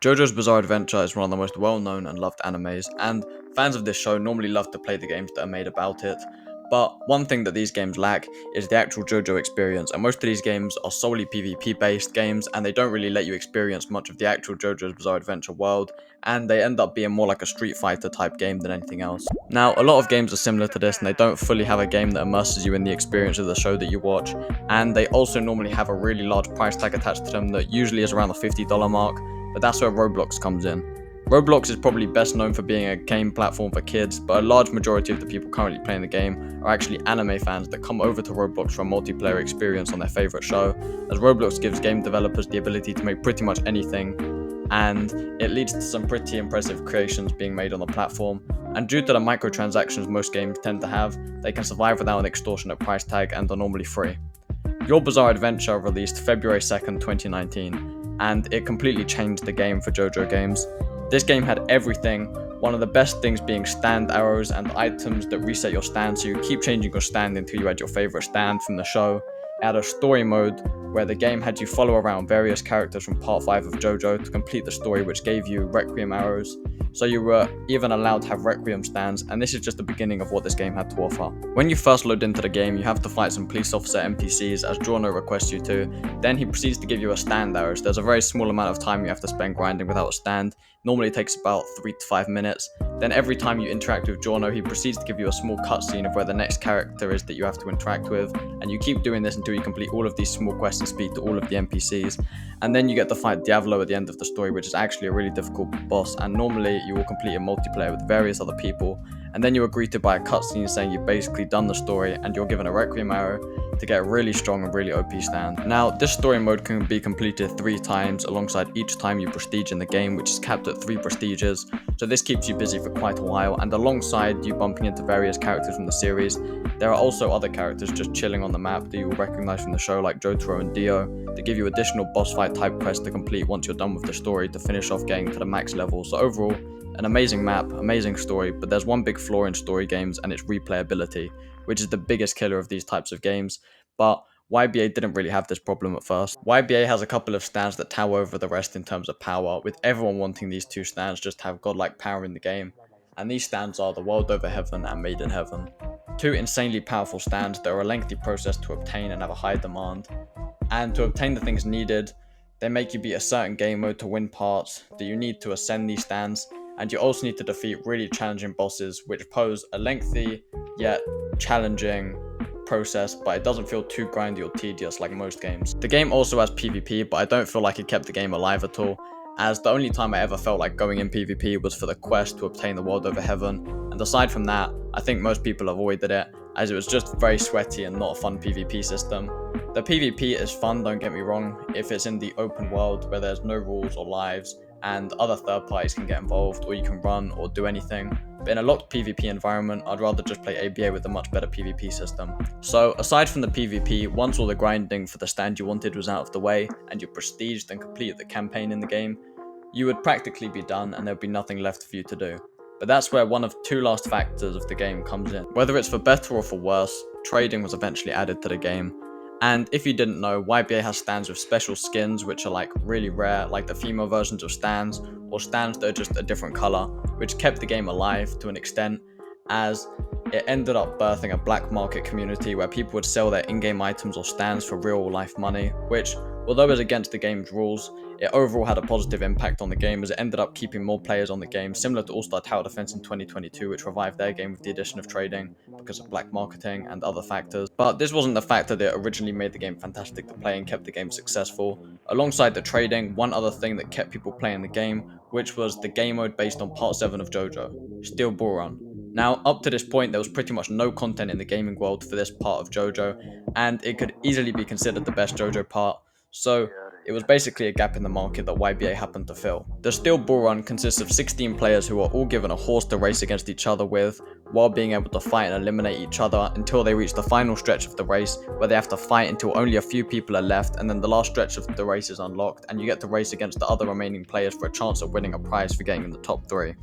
Jojo's Bizarre Adventure is one of the most well-known and loved animes, and fans of this show normally love to play the games that are made about it. But one thing that these games lack is the actual Jojo experience, and most of these games are solely PvP based games, and they don't really let you experience much of the actual Jojo's Bizarre Adventure world, and they end up being more like a Street Fighter type game than anything else. Now, a lot of games are similar to this, and they don't fully have a game that immerses you in the experience of the show that you watch, and they also normally have a really large price tag attached to them that usually is around the $50 mark, but that's where Roblox comes in. Roblox is probably best known for being a game platform for kids, but a large majority of the people currently playing the game are actually anime fans that come over to Roblox for a multiplayer experience on their favourite show, as Roblox gives game developers the ability to make pretty much anything, and it leads to some pretty impressive creations being made on the platform, and due to the microtransactions most games tend to have, they can survive without an extortionate price tag and are normally free. Your Bizarre Adventure released February 2nd, 2019, and it completely changed the game for JoJo games. This game had everything, one of the best things being stand arrows and items that reset your stand, so you keep changing your stand until you had your favourite stand from the show. It had a story mode where the game had you follow around various characters from part 5 of JoJo to complete the story, which gave you Requiem arrows, so you were even allowed to have Requiem stands, and this is just the beginning of what this game had to offer. When you first load into the game, you have to fight some police officer NPCs as Jojo requests you to, then he proceeds to give you a stand arrow, so there's a very small amount of time you have to spend grinding without a stand. Normally it takes about 3 to 5 minutes. Then every time you interact with Jojo, he proceeds to give you a small cutscene of where the next character is that you have to interact with, and you keep doing this until you complete all of these small quests and speak to all of the NPCs, and then you get to fight Diavolo at the end of the story, which is actually a really difficult boss, and normally you will complete a multiplayer with various other people, and then you're greeted by a cutscene saying you've basically done the story, and you're given a Requiem arrow to get a really strong and really OP stand. Now, this story mode can be completed 3 times alongside each time you prestige in the game, which is capped at 3 prestiges, so this keeps you busy for quite a while, and alongside you bumping into various characters from the series, there are also other characters just chilling on the map that you will recognize from the show, like Jotaro and Dio, to give you additional boss fight type quests to complete once you're done with the story to finish off getting to the max level. So overall, an amazing map, amazing story, but there's one big flaw in story games, and it's replayability, which is the biggest killer of these types of games, but YBA didn't really have this problem at first. YBA has a couple of stands that tower over the rest in terms of power, with everyone wanting these 2 stands just to have godlike power in the game, and these stands are the World Over Heaven and Made in Heaven. 2 insanely powerful stands that are a lengthy process to obtain and have a high demand, and to obtain the things needed, they make you beat a certain game mode to win parts that you need to ascend these stands, and you also need to defeat really challenging bosses which pose a lengthy yet challenging process, but it doesn't feel too grindy or tedious like most games. The game also has PvP, but I don't feel like it kept the game alive at all, as the only time I ever felt like going in PvP was for the quest to obtain the World Over Heaven, and aside from that, I think most people avoided it, as it was just very sweaty and not a fun PvP system. The PvP is fun, don't get me wrong, if it's in the open world where there's no rules or lives, and other third parties can get involved, or you can run or do anything. But in a locked PvP environment, I'd rather just play ABA with a much better PvP system. So aside from the PvP, once all the grinding for the stand you wanted was out of the way, and you prestiged and completed the campaign in the game, you would practically be done and there'd be nothing left for you to do. But that's where one of 2 last factors of the game comes in. Whether it's for better or for worse, trading was eventually added to the game. And if you didn't know, YBA has stands with special skins which are like really rare, like the female versions of stands, or stands that are just a different colour, which kept the game alive to an extent, as it ended up birthing a black market community where people would sell their in-game items or stands for real life money, which, although is against the game's rules, it overall had a positive impact on the game as it ended up keeping more players on the game, similar to All-Star Tower Defense in 2022, which revived their game with the addition of trading because of black marketing and other factors. But this wasn't the factor that originally made the game fantastic to play and kept the game successful. Alongside the trading, one other thing that kept people playing the game, which was the game mode based on Part 7 of Jojo, Steel Bull Run. Now, up to this point, there was pretty much no content in the gaming world for this part of Jojo, and it could easily be considered the best Jojo part, so it was basically a gap in the market that YBA happened to fill. The Steel Bull Run consists of 16 players who are all given a horse to race against each other with, while being able to fight and eliminate each other until they reach the final stretch of the race, where they have to fight until only a few people are left, and then the last stretch of the race is unlocked, and you get to race against the other remaining players for a chance of winning a prize for getting in the top 3.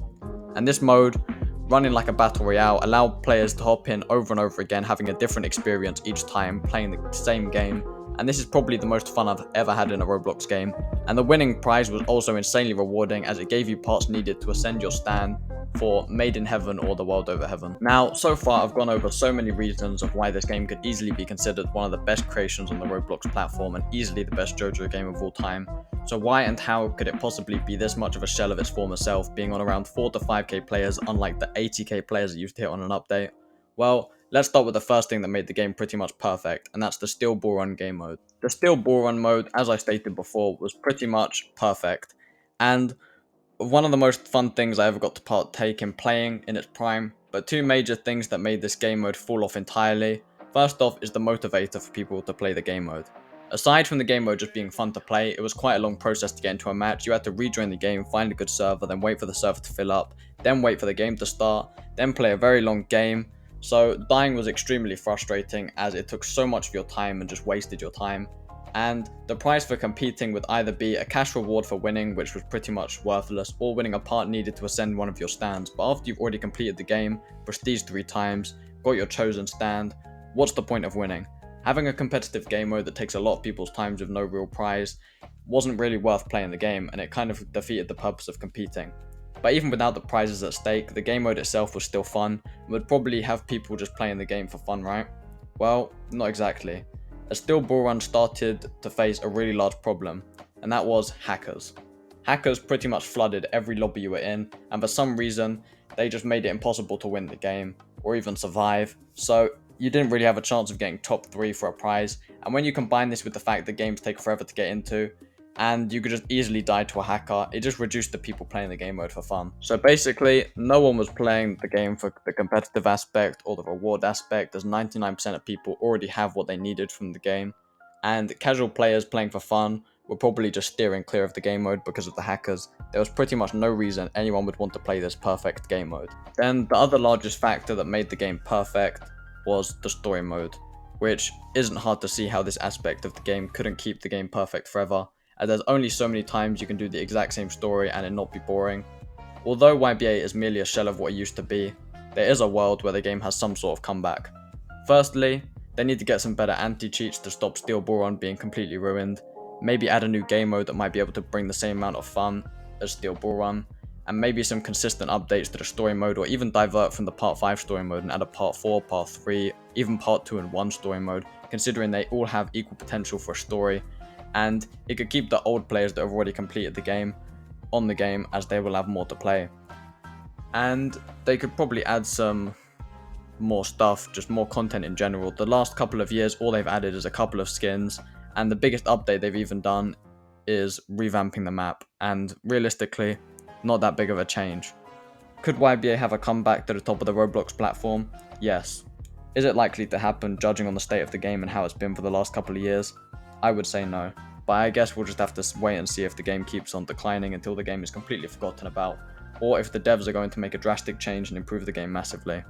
And this mode, running like a battle royale, allowed players to hop in over and over again, having a different experience each time, playing the same game, and this is probably the most fun I've ever had in a Roblox game. And the winning prize was also insanely rewarding, as it gave you parts needed to ascend your stand for Made in Heaven or the World Over Heaven. Now, so far I've gone over so many reasons of why this game could easily be considered one of the best creations on the Roblox platform and easily the best Jojo game of all time. So why and how could it possibly be this much of a shell of its former self, being on around 4 to 5k players unlike the 80k players it used to hit on an update? Well, let's start with the first thing that made the game pretty much perfect, and that's the Steel Ball Run game mode. The Steel Ball Run mode, as I stated before, was pretty much perfect, and one of the most fun things I ever got to partake in playing in its prime, but two major things that made this game mode fall off entirely. First off is the motivator for people to play the game mode. Aside from the game mode just being fun to play, it was quite a long process to get into a match. You had to rejoin the game, find a good server, then wait for the server to fill up, then wait for the game to start, then play a very long game. So dying was extremely frustrating, as it took so much of your time and just wasted your time. And the prize for competing would either be a cash reward for winning, which was pretty much worthless, or winning a part needed to ascend one of your stands. But after you've already completed the game, prestiged 3 times, got your chosen stand, what's the point of winning? Having a competitive game mode that takes a lot of people's times with no real prize wasn't really worth playing the game, and it kind of defeated the purpose of competing. But even without the prizes at stake, the game mode itself was still fun, and would probably have people just playing the game for fun, right? Well, not exactly. A Steel Ball Run started to face a really large problem, and that was hackers. Hackers pretty much flooded every lobby you were in, and for some reason, they just made it impossible to win the game, or even survive, so you didn't really have a chance of getting top 3 for a prize. And when you combine this with the fact that games take forever to get into, and you could just easily die to a hacker, it just reduced the people playing the game mode for fun. So basically, no one was playing the game for the competitive aspect or the reward aspect, as 99% of people already have what they needed from the game, and casual players playing for fun were probably just steering clear of the game mode because of the hackers. There was pretty much no reason anyone would want to play this perfect game mode. Then the other largest factor that made the game perfect was the story mode, which isn't hard to see how this aspect of the game couldn't keep the game perfect forever, as there's only so many times you can do the exact same story and it not be boring. Although YBA is merely a shell of what it used to be, there is a world where the game has some sort of comeback. Firstly, they need to get some better anti-cheats to stop Steel Ball Run being completely ruined, maybe add a new game mode that might be able to bring the same amount of fun as Steel Ball Run, and maybe some consistent updates to the story mode, or even divert from the part 5 story mode and add a part 4, part 3, even part 2 and 1 story mode, considering they all have equal potential for a story, and it could keep the old players that have already completed the game on the game, as they will have more to play. And they could probably add some more stuff, just more content in general. The last couple of years, all they've added is a couple of skins, and the biggest update they've even done is revamping the map, and realistically, not that big of a change. Could YBA have a comeback to the top of the Roblox platform? Yes. Is it likely to happen, judging on the state of the game and how it's been for the last couple of years? I would say no, but I guess we'll just have to wait and see if the game keeps on declining until the game is completely forgotten about, or if the devs are going to make a drastic change and improve the game massively.